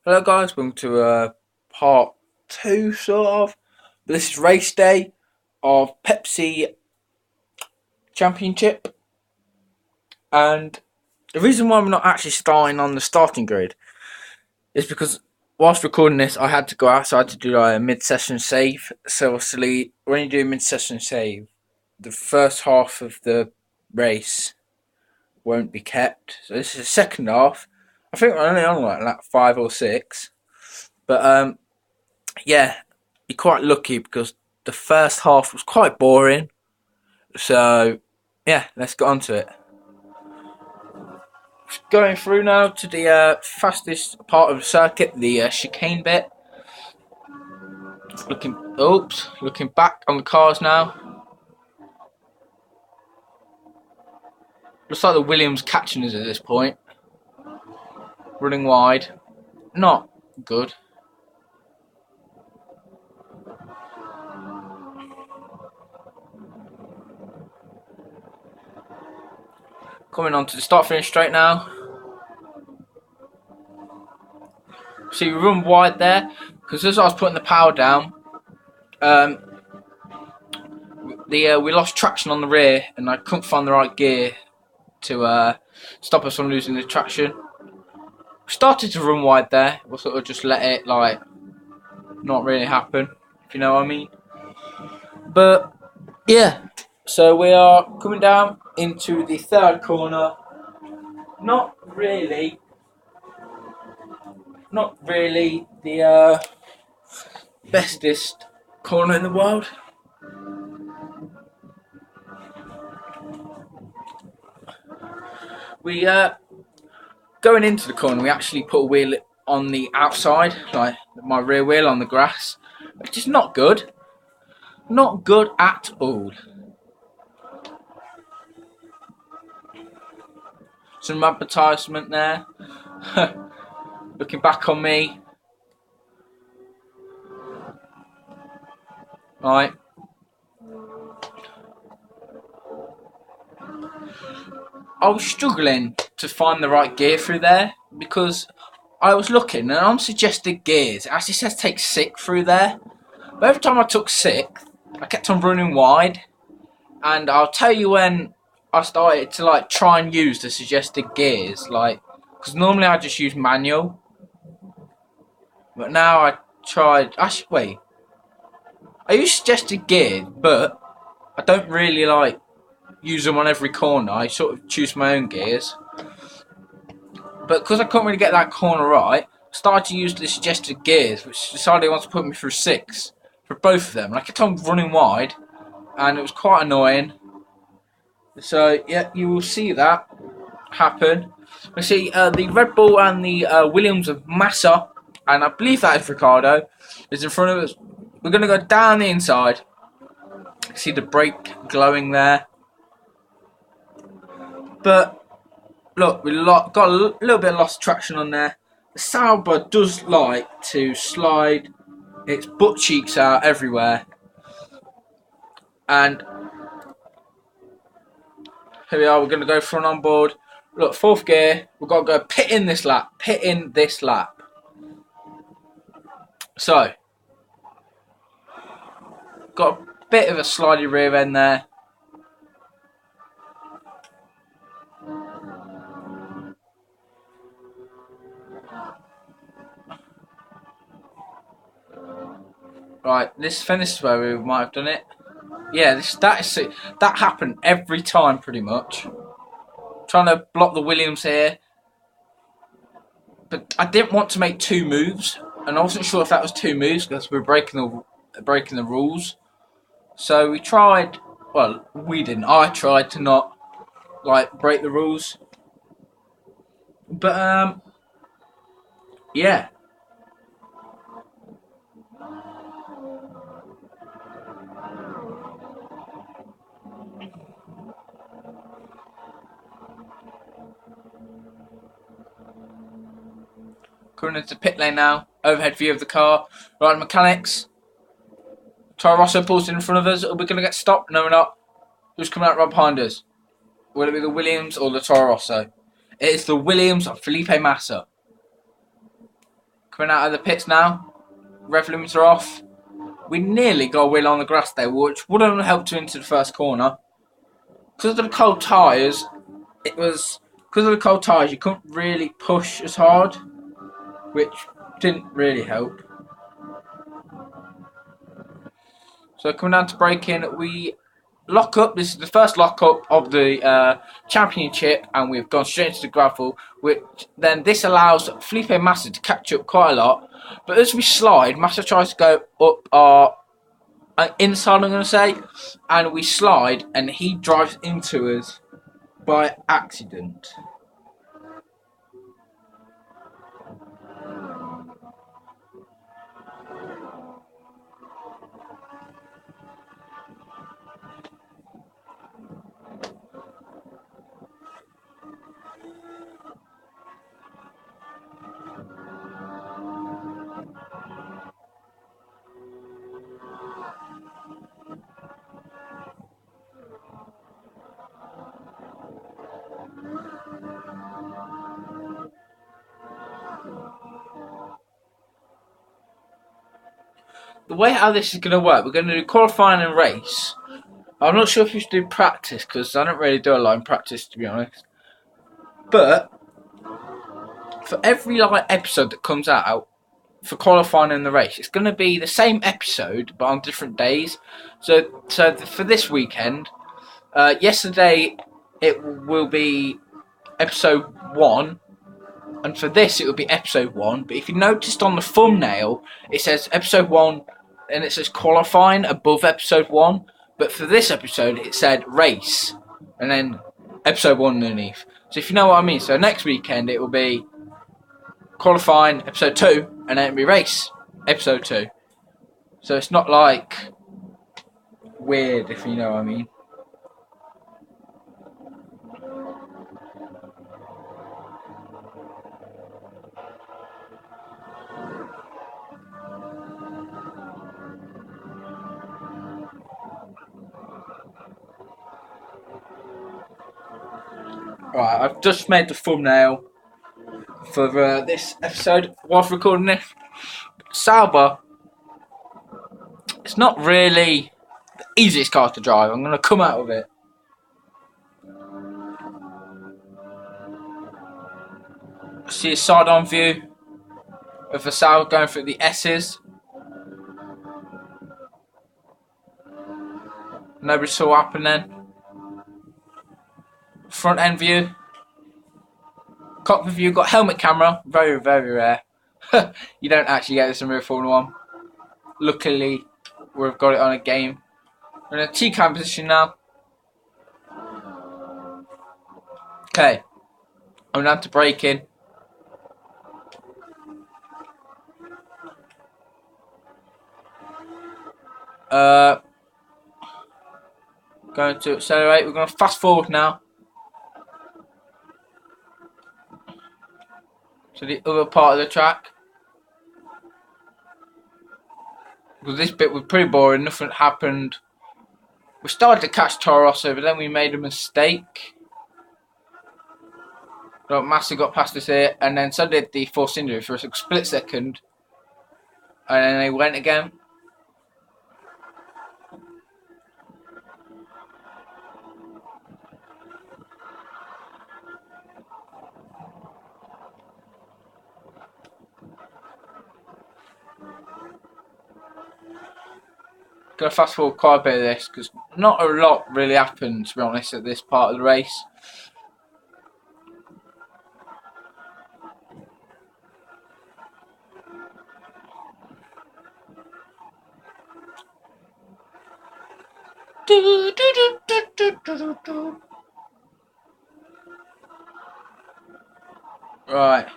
Hello guys, welcome to part 2 sort of. This is race day of Pepsi Championship, and the reason why I'm not actually starting on the starting grid is because whilst recording this I had to go outside to do a mid-session save. So obviously when you do a mid-session save, the first half of the race won't be kept. So this is the second half. I think we're only on like 5 or 6. But yeah, you're quite lucky because the first half was quite boring. So yeah, let's get on to it. Going through now to the fastest part of the circuit, the chicane bit. Looking back on the cars now. Looks like the Williams catching us at this point. Running wide, not good. Coming on to the start finish straight now. See, we run wide there because as I was putting the power down, we lost traction on the rear, and I couldn't find the right gear to stop us from losing the traction. Started to run wide there. We'll sort of just let it not really happen, if you know what I mean. But yeah, so we are coming down into the third corner. Not really the bestest corner in the world. We going into the corner, we actually put a wheel on the outside, like my rear wheel on the grass, which is not good. Not good at all. Some advertisement there. Looking back on me. Right. I was struggling to find the right gear through there because I was looking and on suggested gears, it actually says take 6th through there. But every time I took 6th, I kept on running wide. And I'll tell you when I started to try and use the suggested gears, because normally I just use manual. But now I tried, actually wait, I use suggested gears, but I don't really use them on every corner. I sort of choose my own gears. But because I couldn't really get that corner right, I started to use the suggested gears, which decided wants to put me through 6 for both of them. And I kept on running wide, and it was quite annoying. So yeah, you will see that happen. We see the Red Bull and the Williams of Massa, and I believe that is Ricardo, is in front of us. We're going to go down the inside. See the brake glowing there. But look, we got a little bit of lost traction on there. The Sauber does like to slide its butt cheeks out everywhere. And here we are, we're going to go front on board. Look, 4th gear, we've got to go pit in this lap. So, got a bit of a slidey rear end there. Right, this finish is where we might have done it. Yeah, that happened every time pretty much. Trying to block the Williams here. But I didn't want to make 2 moves, and I wasn't sure if that was 2 moves because we were breaking the rules. So we tried. Well, we didn't. I tried to not break the rules. But yeah. Coming into pit lane now. Overhead view of the car. Right, mechanics. Toro Rosso pulls in front of us. Are we going to get stopped? No, we're not. Who's coming out right behind us? Will it be the Williams or the Toro Rosso? It is the Williams of Felipe Massa. Coming out of the pits now. Rev limits are off. We nearly got a wheel on the grass there, which wouldn't have helped to into the first corner. Because of the cold tyres, you couldn't really push as hard, which didn't really help. So coming down to braking, we lock up. This is the first lock up of the championship, and we've gone straight into the gravel. Which then this allows Felipe Massa to catch up quite a lot. But as we slide, Massa tries to go up our inside, I'm going to say, and we slide, and he drives into us by accident. The way how this is going to work, we're going to do qualifying and race. I'm not sure if you should do practice, because I don't really do a lot in practice, to be honest. But for every episode that comes out for qualifying and the race, it's going to be the same episode but on different days. So for this weekend, yesterday it will be episode 1, and for this it will be episode 1. But if you noticed on the thumbnail, it says episode 1 and it says qualifying above episode 1. But for this episode, it said race and then episode 1 underneath. So if you know what I mean. So next weekend it will be qualifying episode 2 and then it'll be race episode 2. So it's not like weird, if you know what I mean. Right, I've just made the thumbnail for this episode whilst recording this. Sauber, it's not really the easiest car to drive. I'm going to come out of it. See a side-on view of the Sauber going through the S's. Nobody saw what happened then. Front end view. Cockpit view, got helmet camera, very, very rare. You don't actually get this in real Formula 1. Luckily, we've got it on a game. We're in a T-cam position now. Okay, I'm down to braking. Going to accelerate. We're going to fast forward now to the other part of the track, because this bit was pretty boring. Nothing happened. We started to catch Toro Rosso, but then we made a mistake. Massa got past us here, and then so did the Force Injury for a split second, and then they went again. Gonna fast forward quite a bit of this because not a lot really happened, to be honest, at this part of the race. Right.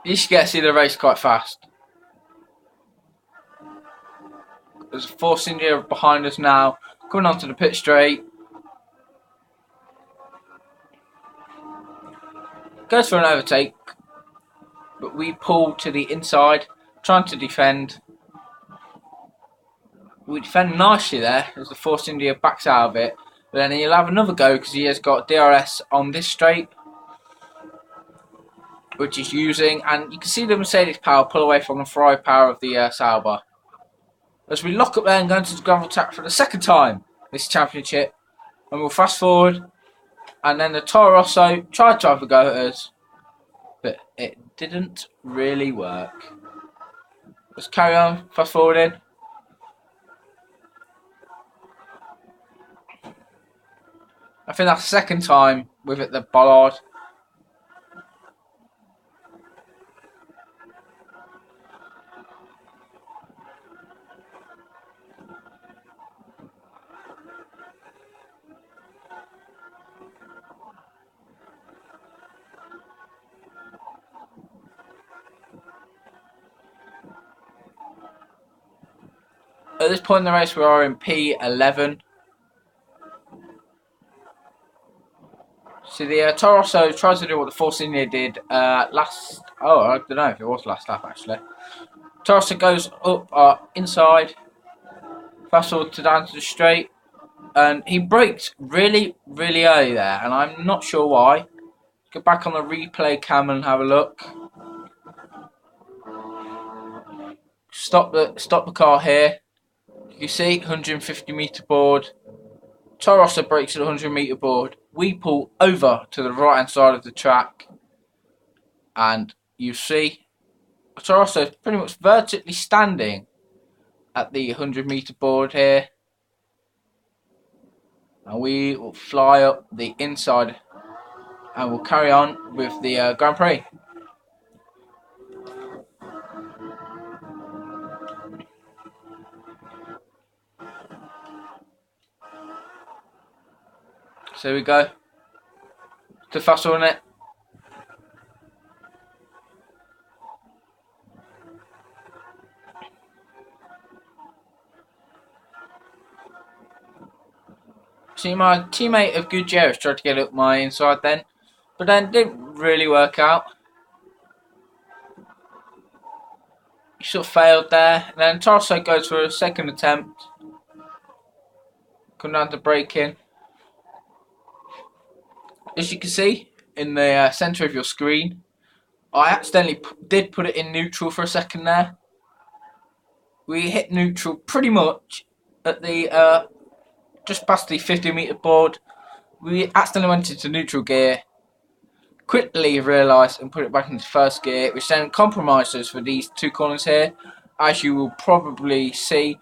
You should get to see the race quite fast. There's a Force India behind us now, coming onto the pit straight. Goes for an overtake, but we pull to the inside, trying to defend. we defend nicely there as the Force India backs out of it. But then he'll have another go because he has got DRS on this straight, which he's using, and you can see the Mercedes power pull away from the Ferrari power of the Sauber. As we lock up there and go into the gravel track for the second time this championship, and we'll fast forward, and then the Toro Rosso tried to have a go at us, but it didn't really work. Let's carry on, fast forwarding. I think that's the second time with it the bollard. At this point in the race, we are in P11. So the Toro Rosso tries to do what the Force India did last. Oh, I don't know if it was last lap actually. Toro Rosso goes up inside, fast forward to down to the straight, and he braked really, really early there, and I'm not sure why. Go back on the replay cam and have a look. Stop the car here. You see, 150 metre board. Toro Rosso brakes at the 100 metre board. We pull over to the right hand side of the track, and you see Toro Rosso is pretty much vertically standing at the 100 metre board here, and we will fly up the inside and we'll carry on with the Grand Prix. So we go to fast on it. See, my teammate of Gutierrez tried to get up my inside then, but then didn't really work out. He sort of failed there, and then Toro Rosso goes for a second attempt. Come down to braking. As you can see in the centre of your screen, I accidentally did put it in neutral for a second there. We hit neutral pretty much at the just past the 50 metre board. We accidentally went into neutral gear, quickly realised and put it back into first gear, which then compromised us for these two corners here, as you will probably see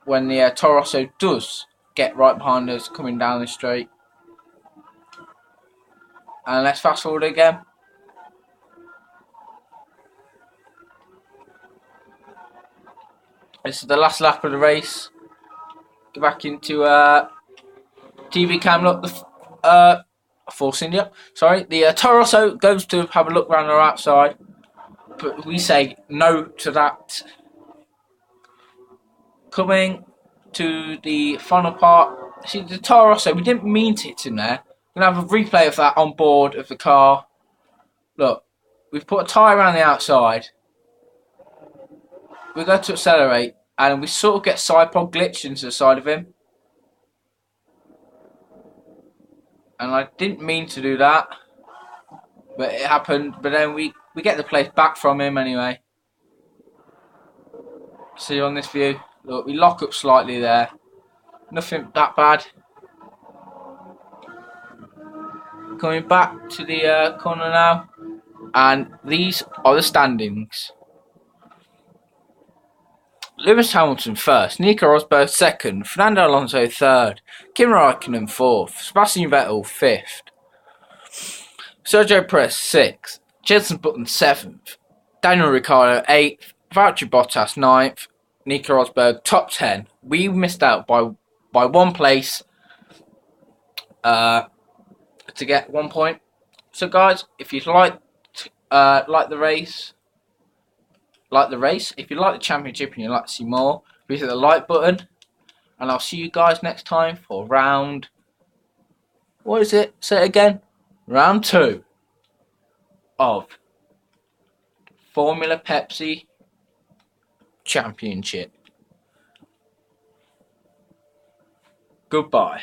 when the Toro Rosso does get right behind us coming down the straight. And let's fast forward again. This is the last lap of the race. Go back into TV cam. Look, the Force India. Sorry, the Toro Rosso goes to have a look around our outside, but we say no to that. Coming to the final part. See, the Toro Rosso, we didn't mean to hit him there. We're going to have a replay of that on board of the car. Look, we've put a tyre around the outside. We go to accelerate, and we sort of get side pod glitch into the side of him. And I didn't mean to do that, but it happened. But then we get the place back from him anyway. See on this view, look, we lock up slightly there. Nothing that bad. Coming back to the corner now, and these are the standings. Lewis Hamilton first, Nico Rosberg second, Fernando Alonso third, Kimi Raikkonen fourth, Sebastian Vettel fifth, Sergio Perez sixth, Jenson Button seventh, Daniel Ricciardo eighth, Valtteri Bottas ninth, Nico Rosberg top 10. We missed out by one place to get 1 point. So guys, if you'd like the race. If you like the championship and you'd like to see more, please hit the like button. And I'll see you guys next time for round... What is it? Say it again. Round 2 of Formula Pepsi Championship. Goodbye.